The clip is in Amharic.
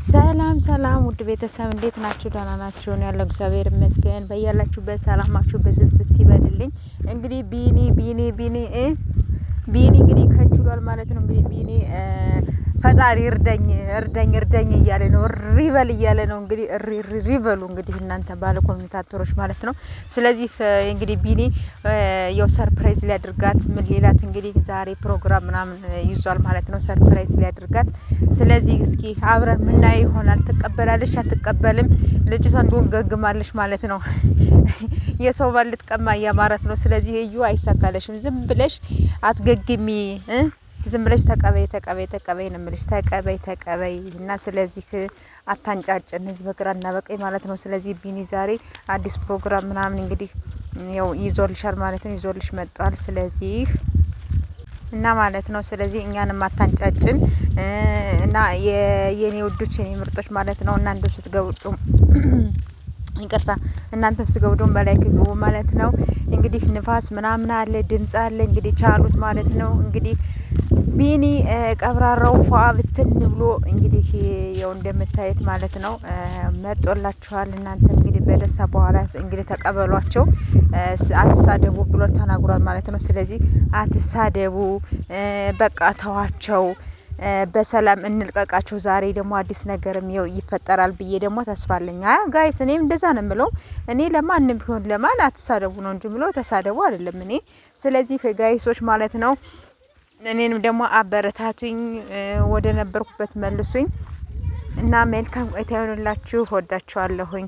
ሰላም ሰላም ውድ ቤተሰብ እንዴት ናችሁ? ደህና ናችሁ? ነው ያለው እግዚአብሔር ይመስገን። በያላችሁበት ሰላማችሁ በዝዝት ይበልልኝ። እንግዲህ ቢኒ እንግዲህ ከችሏል ማለት ነው። እንግዲህ ቢኒ ፈጣሪ እርደኝ እያለ ነው። ሪበል እያለ ነው። እንግዲህ ሪበሉ እንግዲህ እናንተ ባለ ኮሜንታተሮች ማለት ነው። ስለዚህ እንግዲህ ቢኒ ያው ሰርፕራይዝ ሊያደርጋት ምን ሌላት እንግዲህ ዛሬ ፕሮግራም ምናምን ይዟል ማለት ነው። ሰርፕራይዝ ሊያደርጋት። ስለዚህ እስኪ አብረን ምናይ ይሆናል። ትቀበላለች አትቀበልም? ልጅቷ እንደሆነ ገግማለች ማለት ነው። የሰው ባል ልትቀማ እያማራት ነው። ስለዚህ እዩ አይሳካለሽም። ዝም ብለሽ አትገግሚ ዝም ብለሽ ተቀበይ ነው የምልሽ። ተቀበይ እና ስለዚህ አታንጫጭን እዚህ በግራና በቀኝ ማለት ነው። ስለዚህ ቢኒ ዛሬ አዲስ ፕሮግራም ምናምን እንግዲህ ያው ይዞልሻል ማለት ነው። ይዞልሽ መጥቷል። ስለዚህ እና ማለት ነው። ስለዚህ እኛንም አታንጫጭን እና የኔ ውዶች የኔ ምርጦች ማለት ነው። እናንተም ስትገቡ ይቅርታ እናንተም ስትገቡ በላይ ግቡ ማለት ነው። እንግዲህ ንፋስ ምናምን አለ፣ ድምጽ አለ። እንግዲህ ቻሉት ማለት ነው። እንግዲህ ቢኒ ቀብራራው ፏ ብትን ብሎ እንግዲህ ያው እንደምታዩት ማለት ነው መጦላችኋል። እናንተ እንግዲህ በደስታ በኋላ እንግዲህ ተቀበሏቸው። አትሳደቡ ብሎ ተናግሯል ማለት ነው። ስለዚህ አትሳደቡ፣ በቃ ተዋቸው፣ በሰላም እንልቀቃቸው። ዛሬ ደግሞ አዲስ ነገርም ይፈጠራል ብዬ ደግሞ ተስፋለኝ። ጋይስ እኔም እንደዛ ነው የምለው። እኔ ለማንም ቢሆን ለማን አትሳደቡ ነው እንጂ ብሎ ተሳደቡ አይደለም እኔ። ስለዚህ ጋይሶች ማለት ነው እኔንም ደግሞ አበረታቱኝ፣ ወደ ነበርኩበት መልሱኝ እና መልካም ቆይታ ይሆንላችሁ። ወዳችኋለሁኝ።